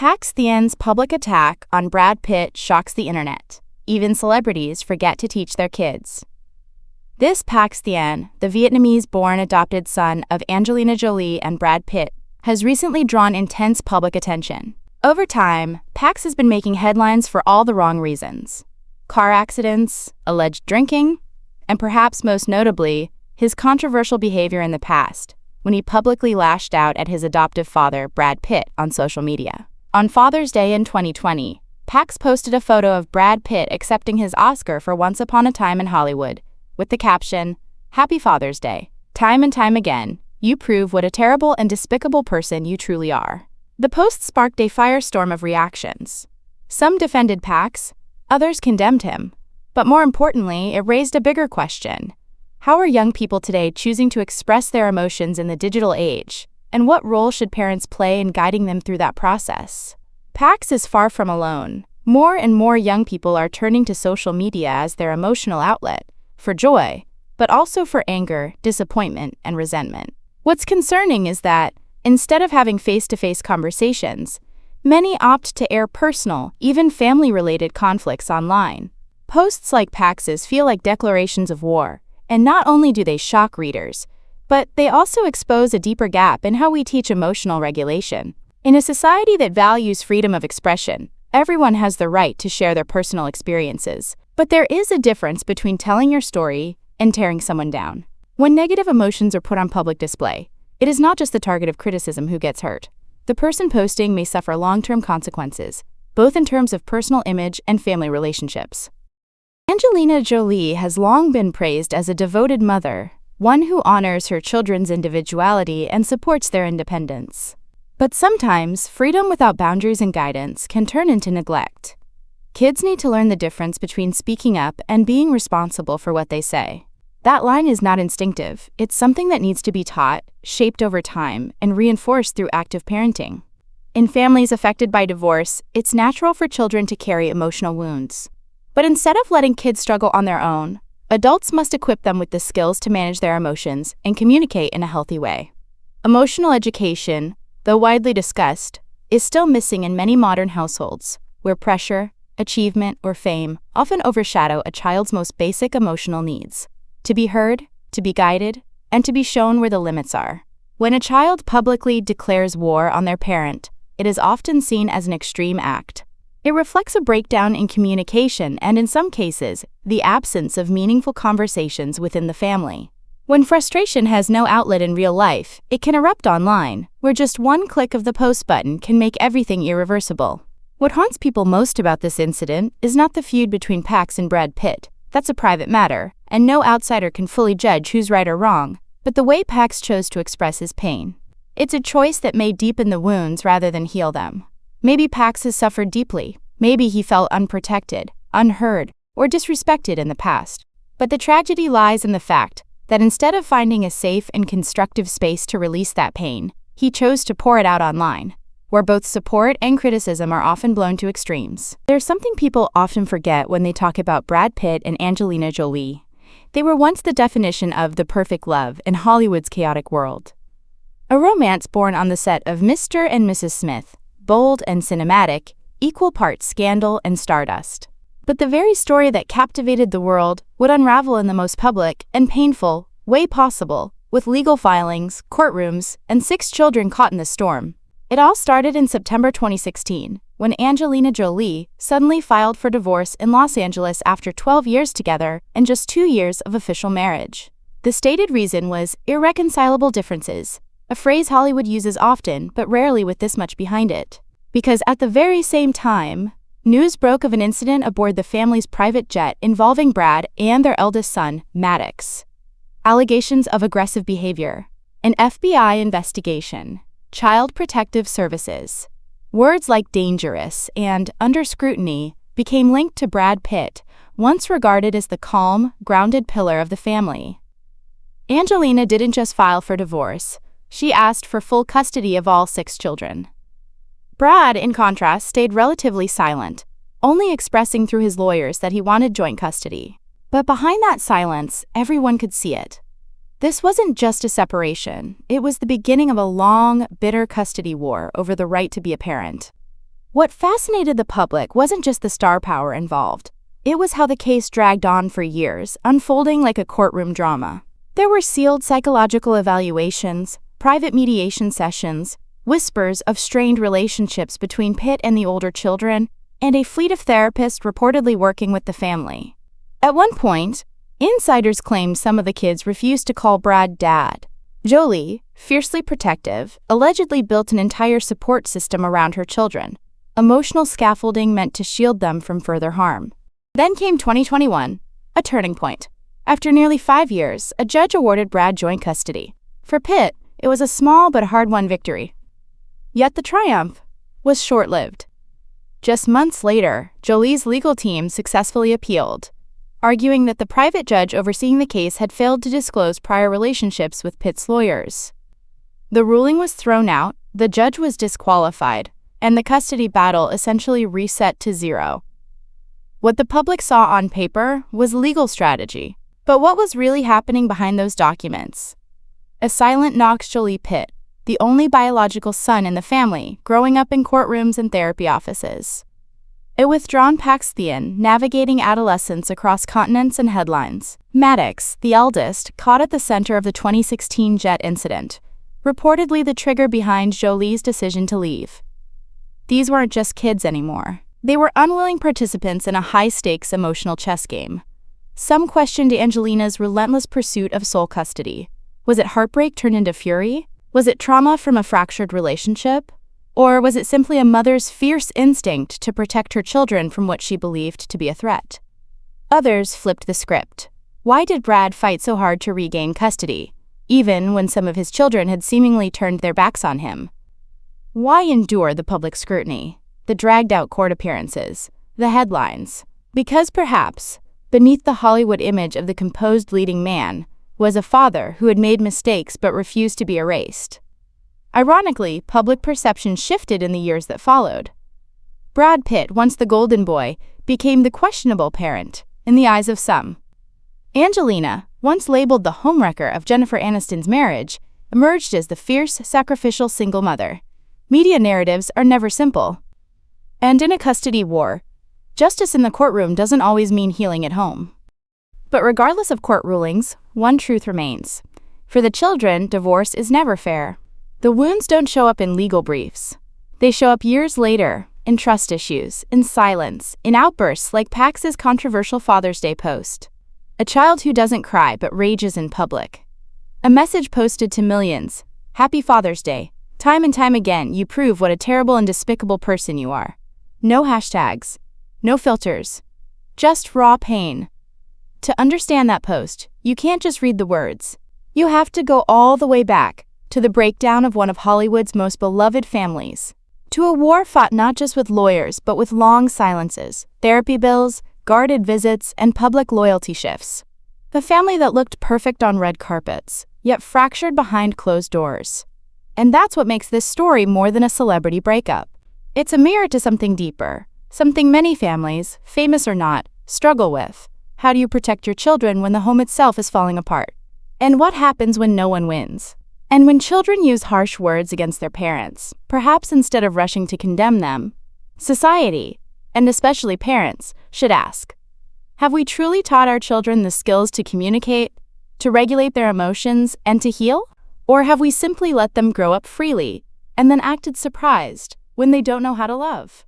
Pax Thien's public attack on Brad Pitt shocks the internet. Even celebrities forget to teach their kids. This Pax Thien, the Vietnamese-born adopted son of Angelina Jolie and Brad Pitt, has recently drawn intense public attention. Over time, Pax has been making headlines for all the wrong reasons. Car accidents, alleged drinking, and perhaps most notably, his controversial behavior in the past, when he publicly lashed out at his adoptive father, Brad Pitt, on social media. On Father's Day in 2020, Pax posted a photo of Brad Pitt accepting his Oscar for Once Upon a Time in Hollywood, with the caption, "Happy Father's Day. Time and time again, you prove what a terrible and despicable person you truly are." The post sparked a firestorm of reactions. Some defended Pax, others condemned him. But more importantly, it raised a bigger question. How are young people today choosing to express their emotions in the digital age? And what role should parents play in guiding them through that process? Pax is far from alone. More and more young people are turning to social media as their emotional outlet, for joy, but also for anger, disappointment, and resentment. What's concerning is that, instead of having face-to-face conversations, many opt to air personal, even family-related conflicts online. Posts like Pax's feel like declarations of war, and not only do they shock readers, but they also expose a deeper gap in how we teach emotional regulation. In a society that values freedom of expression, everyone has the right to share their personal experiences. But there is a difference between telling your story and tearing someone down. When negative emotions are put on public display, it is not just the target of criticism who gets hurt. The person posting may suffer long-term consequences, both in terms of personal image and family relationships. Angelina Jolie has long been praised as a devoted mother, one who honors her children's individuality and supports their independence. But sometimes, freedom without boundaries and guidance can turn into neglect. Kids need to learn the difference between speaking up and being responsible for what they say. That line is not instinctive. It's something that needs to be taught, shaped over time, and reinforced through active parenting. In families affected by divorce, it's natural for children to carry emotional wounds. But instead of letting kids struggle on their own, adults must equip them with the skills to manage their emotions and communicate in a healthy way. Emotional education, though widely discussed, is still missing in many modern households, where pressure, achievement, or fame often overshadow a child's most basic emotional needs: to be heard, to be guided, and to be shown where the limits are. When a child publicly declares war on their parent, it is often seen as an extreme act. It reflects a breakdown in communication and, in some cases, the absence of meaningful conversations within the family. When frustration has no outlet in real life, it can erupt online, where just one click of the post button can make everything irreversible. What haunts people most about this incident is not the feud between Pax and Brad Pitt. That's a private matter, and no outsider can fully judge who's right or wrong, but the way Pax chose to express his pain. It's a choice that may deepen the wounds rather than heal them. Maybe Pax has suffered deeply. Maybe he felt unprotected, unheard, or disrespected in the past. But the tragedy lies in the fact that instead of finding a safe and constructive space to release that pain, he chose to pour it out online, where both support and criticism are often blown to extremes. There's something people often forget when they talk about Brad Pitt and Angelina Jolie. They were once the definition of the perfect love in Hollywood's chaotic world. A romance born on the set of Mr. and Mrs. Smith, bold and cinematic, equal parts scandal and stardust. But the very story that captivated the world would unravel in the most public and painful way possible, with legal filings, courtrooms, and 6 children caught in the storm. It all started in September 2016, when Angelina Jolie suddenly filed for divorce in Los Angeles after 12 years together and just 2 years of official marriage. The stated reason was irreconcilable differences, a phrase Hollywood uses often but rarely with this much behind it. Because at the very same time, news broke of an incident aboard the family's private jet involving Brad and their eldest son, Maddox. Allegations of aggressive behavior, an FBI investigation, Child Protective Services. Words like dangerous and under scrutiny became linked to Brad Pitt, once regarded as the calm, grounded pillar of the family. Angelina didn't just file for divorce, she asked for full custody of all 6 children. Brad, in contrast, stayed relatively silent, only expressing through his lawyers that he wanted joint custody. But behind that silence, everyone could see it. This wasn't just a separation, it was the beginning of a long, bitter custody war over the right to be a parent. What fascinated the public wasn't just the star power involved. It was how the case dragged on for years, unfolding like a courtroom drama. There were sealed psychological evaluations, private mediation sessions, whispers of strained relationships between Pitt and the older children, and a fleet of therapists reportedly working with the family. At one point, insiders claimed some of the kids refused to call Brad Dad. Jolie, fiercely protective, allegedly built an entire support system around her children, emotional scaffolding meant to shield them from further harm. Then came 2021, a turning point. After nearly 5 years, a judge awarded Brad joint custody. For Pitt, it was a small but hard-won victory. Yet the triumph was short-lived. Just months later, Jolie's legal team successfully appealed, arguing that the private judge overseeing the case had failed to disclose prior relationships with Pitt's lawyers. The ruling was thrown out, the judge was disqualified, and the custody battle essentially reset to zero. What the public saw on paper was legal strategy. But what was really happening behind those documents? A silent Knox Jolie-Pitt, the only biological son in the family, growing up in courtrooms and therapy offices. A withdrawn Pax Thien, navigating adolescence across continents and headlines. Maddox, the eldest, caught at the center of the 2016 jet incident, reportedly the trigger behind Jolie's decision to leave. These weren't just kids anymore. They were unwilling participants in a high-stakes emotional chess game. Some questioned Angelina's relentless pursuit of sole custody. Was it heartbreak turned into fury? Was it trauma from a fractured relationship? Or was it simply a mother's fierce instinct to protect her children from what she believed to be a threat? Others flipped the script. Why did Brad fight so hard to regain custody, even when some of his children had seemingly turned their backs on him? Why endure the public scrutiny, the dragged-out court appearances, the headlines? Because perhaps, beneath the Hollywood image of the composed leading man, was a father who had made mistakes but refused to be erased. Ironically, public perception shifted in the years that followed. Brad Pitt, once the golden boy, became the questionable parent, in the eyes of some. Angelina, once labeled the homewrecker of Jennifer Aniston's marriage, emerged as the fierce, sacrificial single mother. Media narratives are never simple. And in a custody war, justice in the courtroom doesn't always mean healing at home. But regardless of court rulings, one truth remains. For the children, divorce is never fair. The wounds don't show up in legal briefs. They show up years later, in trust issues, in silence, in outbursts like Pax's controversial Father's Day post. A child who doesn't cry but rages in public. A message posted to millions. Happy Father's Day. Time and time again, you prove what a terrible and despicable person you are. No hashtags. No filters. Just raw pain. To understand that post, you can't just read the words. You have to go all the way back to the breakdown of one of Hollywood's most beloved families. To a war fought not just with lawyers but with long silences, therapy bills, guarded visits, and public loyalty shifts. A family that looked perfect on red carpets, yet fractured behind closed doors. And that's what makes this story more than a celebrity breakup. It's a mirror to something deeper. Something many families, famous or not, struggle with. How do you protect your children when the home itself is falling apart? And what happens when no one wins? And when children use harsh words against their parents, perhaps instead of rushing to condemn them, society, and especially parents, should ask, have we truly taught our children the skills to communicate, to regulate their emotions, and to heal? Or have we simply let them grow up freely and then acted surprised when they don't know how to love?